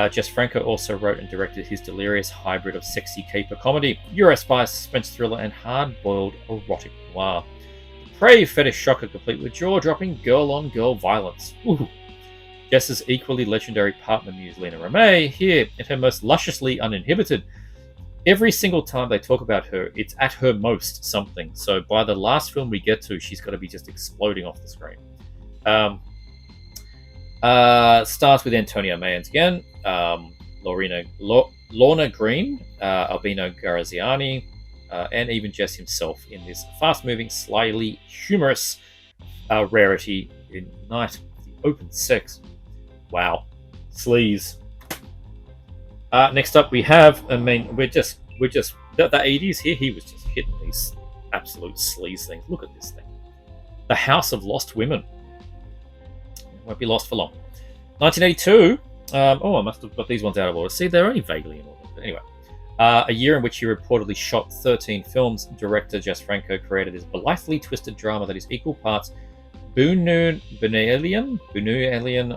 A: Jess Franco also wrote and directed his delirious hybrid of sexy caper comedy, Eurospy suspense thriller, and hard-boiled erotic noir. Prey fetish shocker complete with jaw-dropping girl-on-girl violence. Ooh. Jess's equally legendary partner muse Lina Ramay, here at her most lusciously uninhibited. Every single time they talk about her, it's at her most something. So by the last film we get to, she's got to be just exploding off the screen. Starts with Antonio Mayans again, Lorna Green, Albino Garaziani, and even Jess himself in this fast-moving, slyly humorous rarity in Night of the Open Sex. Wow, sleaze. Next up, we have. We're just the 80s here. He was just hitting these absolute sleaze things. Look at this thing, The House of Lost Women. Won't be lost for long. 1982. I must have got these ones out of order. See, they're only vaguely in order. But anyway. A year in which he reportedly shot 13 films, director Jess Franco created this blithely twisted drama that is equal parts Bunyan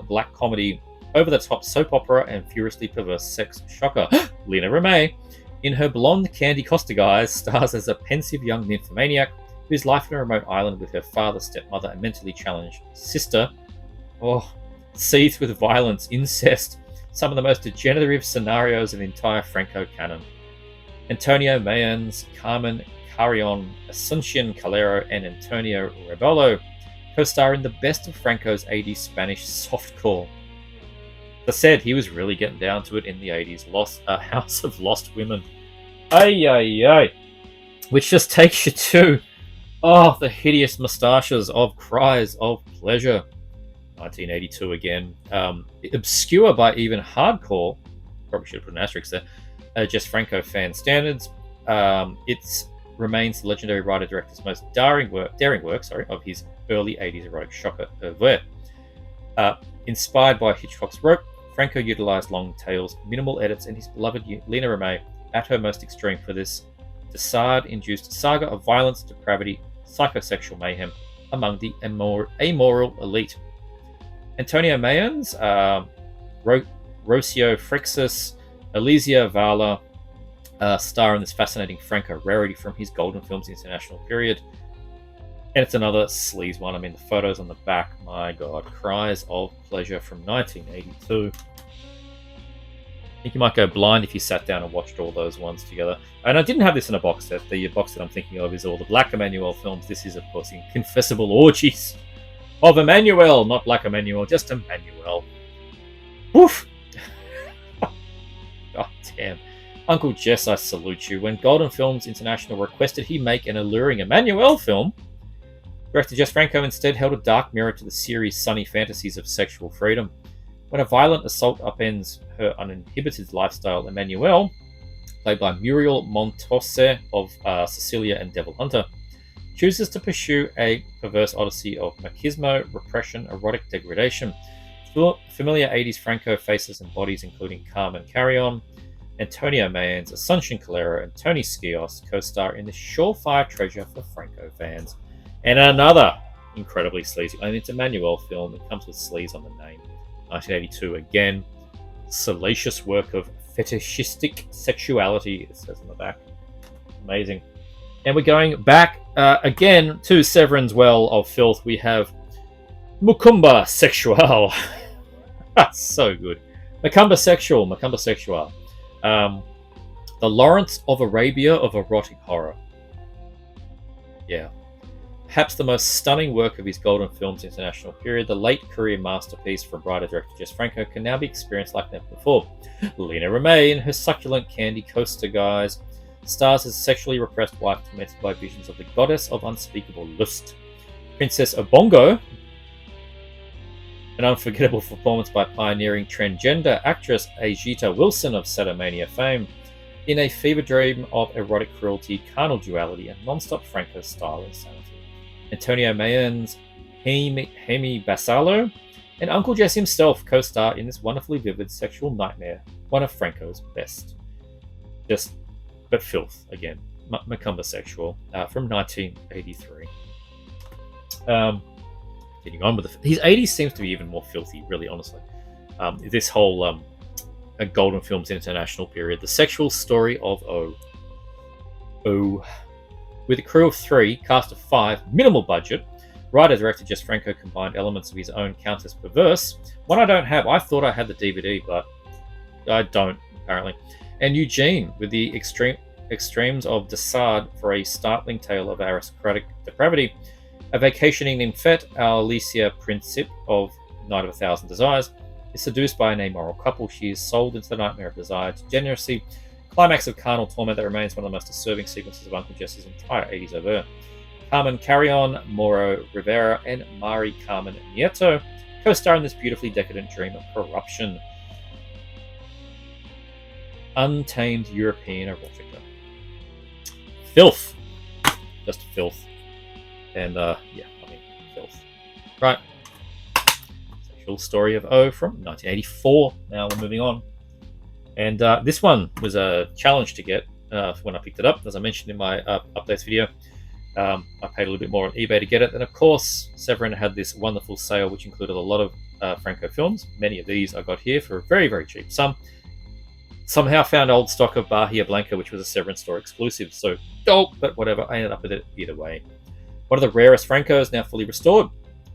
A: black comedy, over-the-top soap opera, and furiously perverse sex shocker. Lina Ramay, in her blonde Candy Costa guise, stars as a pensive young nymphomaniac whose life on a remote island with her father, stepmother, and mentally challenged sister, seethed with violence, incest, some of the most degenerative scenarios of the entire Franco canon. Antonio Mayans, Carmen Carrion, Asuncion Calero, and Antonio Rebolo co-star in the best of Franco's 80s Spanish softcore. As I said, he was really getting down to it in the 80s. House of Lost Women. Ay. Which just takes you to, the hideous moustaches of Cries of Pleasure. 1982 again. Obscure by even hardcore, probably should have put an asterisk there, Jess Franco fan standards. It remains the legendary writer-director's most daring work of his early 80s erotic shocker oeuvre. Inspired by Hitchcock's Rope, Franco utilized long tales, minimal edits, and his beloved Lina Ramay at her most extreme for this Desard-induced saga of violence, depravity, psychosexual mayhem among the amoral elite. Antonio Mayans, Rocio Frixus, Elysia Vala, star in this fascinating Franco rarity from his Golden Films International period. And it's another sleaze one. I mean, the photos on the back, my god, cries of pleasure from 1982. I think you might go blind if you sat down and watched all those ones together. And I didn't have this in a box set. The box that I'm thinking of is all the Black Emmanuel films. This is, of course, Inconfessible Orgies of Emmanuel, not Black Emmanuel, just Emmanuel. Woof! God damn. Uncle Jess, I salute you. When Golden Films International requested he make an alluring Emmanuel film, director Jess Franco instead held a dark mirror to the series' sunny fantasies of sexual freedom. When a violent assault upends her uninhibited lifestyle, Emmanuel, played by Muriel Montose of Cecilia and Devil Hunter, chooses to pursue a perverse odyssey of machismo, repression, erotic degradation. Familiar 80s Franco faces and bodies including Carmen Carrion, Antonio Mayans, Asuncion Calero, and Tony Skios co-star in this surefire treasure for Franco fans. And another incredibly sleazy, I mean, it's a Emmanuel film. It comes with sleaze on the name. 1982 again. Salacious work of fetishistic sexuality, it says on the back. Amazing. And we're going back again to Severin's well of filth. We have Macumba Sexual. That's so good. Macumba Sexual. The Lawrence of Arabia of erotic horror. Yeah. Perhaps the most stunning work of his Golden Films International period, the late career masterpiece from writer-director Jess Franco can now be experienced like never before. Lena Remay, in her succulent candy coaster guise, stars as a sexually repressed wife tormented by visions of the goddess of unspeakable lust. Princess Obongo, an unforgettable performance by pioneering transgender actress Ajita Wilson of Satomania fame, in a fever dream of erotic cruelty, carnal duality, and non-stop Franco style insanity. Antonio Mayans, Hemi Basalo, and Uncle Jess himself co-star in this wonderfully vivid sexual nightmare, one of Franco's best. But filth, again. Macumba Sexual, from 1983. Getting on with his 80s seems to be even more filthy, really, honestly. This whole Golden Films International period, the sexual story of O. With a crew of 3, cast of 5, minimal budget, writer-director Jess Franco combined elements of his own Countess Perverse, one I don't have. I thought I had the DVD, but I don't, apparently. And Eugene, with the extremes of Desard for a startling tale of aristocratic depravity. A vacationing nymphette, Alicia Princip of Night of a Thousand Desires, is seduced by an amoral couple. She is sold into the nightmare of desire, degeneracy, climax of carnal torment that remains one of the most disturbing sequences of Uncle Jess's entire 80s oeuvre. Carmen Carrion, Mauro Rivera, and Mari Carmen Nieto co-star in this beautifully decadent dream of corruption. Untamed European erotica. Filth. Just filth. And, filth. Right. Sexual story of O from 1984. Now we're moving on. And this one was a challenge to get when I picked it up. As I mentioned in my updates video, I paid a little bit more on eBay to get it. And of course, Severin had this wonderful sale, which included a lot of Franco films. Many of these I got here for a very, very cheap sum. Somehow found old stock of Bahia Blanca, which was a Severin store exclusive. So dope, but whatever. I ended up with it either way. One of the rarest Francos, now fully restored.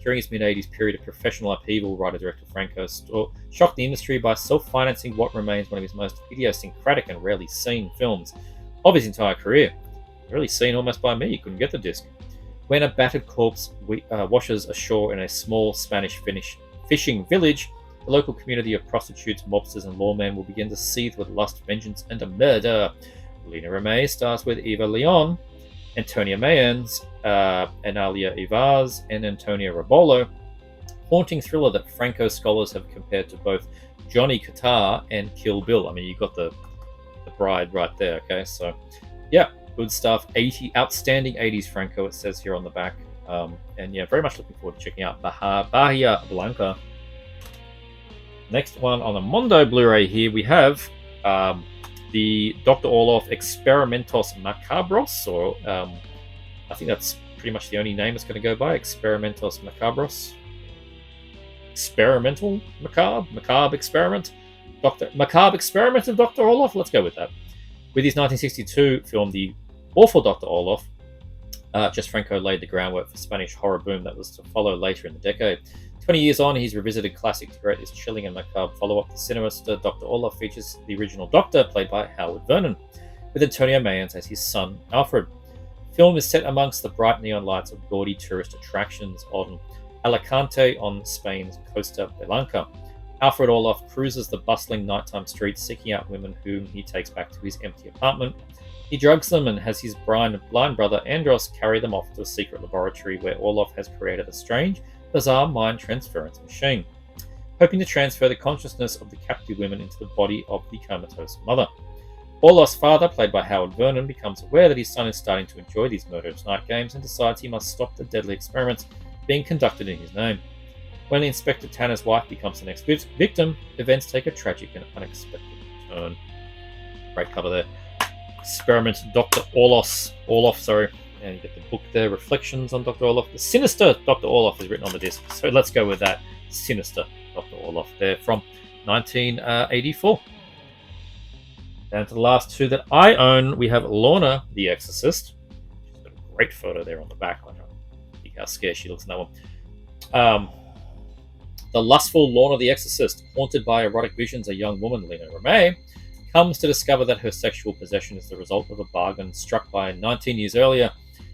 A: During his mid-80s period of professional upheaval, writer-director Franco shocked the industry by self-financing what remains one of his most idiosyncratic and rarely seen films of his entire career. Rarely seen almost by me, you couldn't get the disc. When a battered corpse washes ashore in a small Spanish fishing village, the local community of prostitutes, mobsters, and lawmen will begin to seethe with lust, vengeance, and murder. Lena Remay stars with Eva Leon, Antonia Mayans, Analia Ivaz, and Antonio Rabolo. Haunting thriller that Franco scholars have compared to both Johnny Qatar and Kill Bill. I mean, you got the bride right there, okay? So, yeah, good stuff. Outstanding 80s Franco, it says here on the back. And yeah, very much looking forward to checking out Bahia Blanca. Next one on the Mondo Blu-ray here, we have the Dr. Orloff Experimentos Macabros, or I think that's pretty much the only name it's going to go by, Experimentos Macabros. Experimental Macabre Experiment? Macabre Experiment of Dr. Orloff? Let's go with that. With his 1962 film, The Awful Dr. Orloff, Jess Franco laid the groundwork for Spanish horror boom that was to follow later in the decade. 20 years on, he's revisited classics to create this chilling and macabre follow-up. The Sinister Dr. Orloff features the original Doctor, played by Howard Vernon, with Antonio Mayans as his son, Alfred. The film is set amongst the bright neon lights of gaudy tourist attractions on Alicante on Spain's Costa Blanca. Alfred Orloff cruises the bustling nighttime streets, seeking out women whom he takes back to his empty apartment. He drugs them and has his blind brother Andros carry them off to a secret laboratory where Orloff has created a strange, bizarre mind transference machine, hoping to transfer the consciousness of the captive women into the body of the comatose mother. Orloff's father, played by Howard Vernon, becomes aware that his son is starting to enjoy these murderous night games and decides he must stop the deadly experiments being conducted in his name. When Inspector Tanner's wife becomes the next victim, events take a tragic and unexpected turn. Great cover there. Experiment Dr. Orloff, and you get the book there, Reflections on Dr. Orloff. The Sinister Dr. Orloff is written on the disc, so let's go with that. Sinister Dr. Orloff there from 1984. Down to the last two that I own, we have Lorna the Exorcist. She's got a great photo there on the back. I don't think how scared she looks in that one. The lustful Lorna the Exorcist, haunted by erotic visions, a young woman, Lena Remay, comes to discover that her sexual possession is the result of a bargain struck by 19 years earlier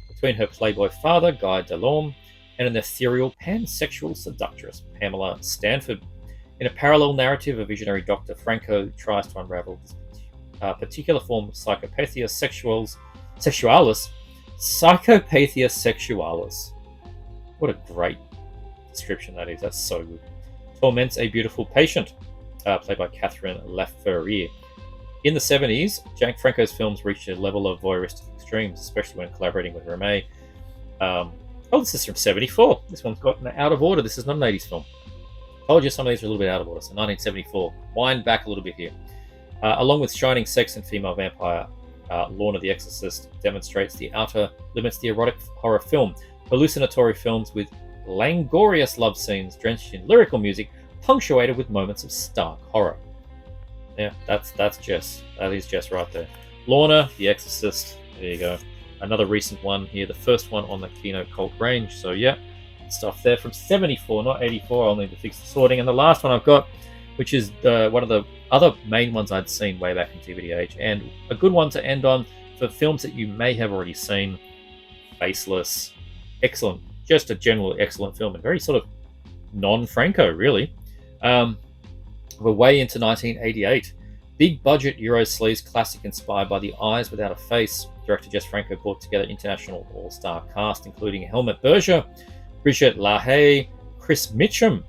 A: between her playboy father, Guy Delorme, and an ethereal pansexual seductress, Pamela Stanford. In a parallel narrative, a visionary Dr. Franco tries to unravel this particular form of psychopathia sexualis. Psychopathia sexualis. What a great description that is. That's so good. Torments a beautiful patient, played by Catherine Laferriere. In the 70s, Jack Franco's films reached a level of voyeuristic extremes, especially when collaborating with Remay. This is from 74. This one's gotten out of order. This is not an 80s film. Told you some of these are a little bit out of order. So 1974. Wind back a little bit here. Along with shining sex and female vampire, Lorna the Exorcist demonstrates the outer limits the erotic horror film. Hallucinatory films with languorous love scenes drenched in lyrical music, punctuated with moments of stark horror. Yeah, that's Jess. That is Jess right there. Lorna the Exorcist. There you go. Another recent one here. The first one on the Kino Cult range. So yeah, stuff there from 74, not 84. I'll need to fix the sorting. And the last one I've got, which is one of the other main ones I'd seen way back in DVD age, and a good one to end on for films that you may have already seen. Faceless. Excellent. Just a general excellent film, and very sort of non-Franco, really. We're way into 1988. Big budget Euro sleaze classic inspired by The Eyes Without a Face. Director Jess Franco brought together international all-star cast, including Helmut Berger, Brigitte Lahaye, Chris Mitchum,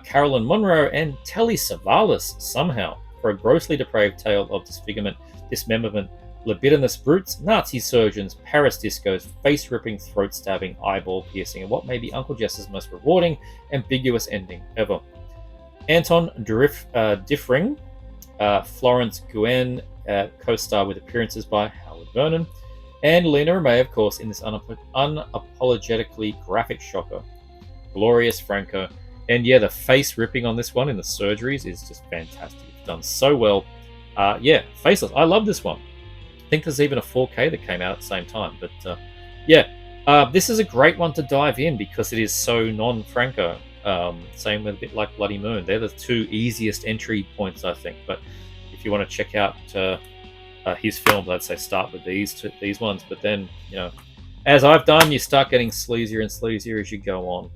A: Carolyn Munro, and Telly Savalas somehow, for a grossly depraved tale of disfigurement, dismemberment, libidinous brutes, Nazi surgeons, Paris discos, face-ripping, throat-stabbing, eyeball-piercing, and what may be Uncle Jess's most rewarding, ambiguous ending ever. Anton Diffring, Florence Guen co-star with appearances by Howard Vernon, and Lena Remay, of course, in this unapologetically graphic shocker. Glorious Franco. And yeah, the face ripping on this one in the surgeries is just fantastic. It's done so well. Faceless. I love this one. I think there's even a 4K that came out at the same time. But this is a great one to dive in because it is so non-Franco. Same with a bit like Bloody Moon. They're the two easiest entry points, I think. But if you want to check out his films, I'd say start with these ones. But then, as I've done, you start getting sleazier and sleazier as you go on.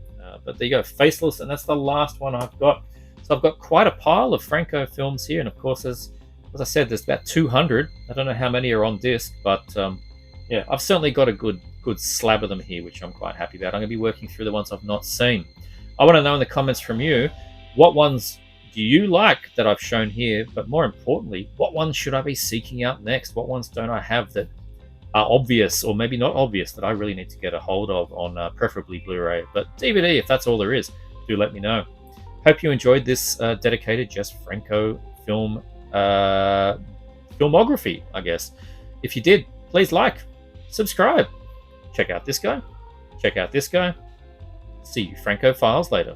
A: But there you go, Faceless, and that's the last one I've got. So I've got quite a pile of Franco films here, and of course, as I said, there's about 200. I don't know how many are on disc, but I've certainly got a good slab of them here, which I'm quite happy about. I'm going to be working through the ones I've not seen. I want to know in the comments from you, what ones do you like that I've shown here? But more importantly, what ones should I be seeking out next? What ones don't I have that are obvious, or maybe not obvious, that I really need to get a hold of on preferably Blu-ray, but DVD, if that's all there is, do let me know. Hope you enjoyed this dedicated Jess Franco film filmography, I guess. If you did, please like, subscribe, check out this guy, check out this guy. See you Franco Files later.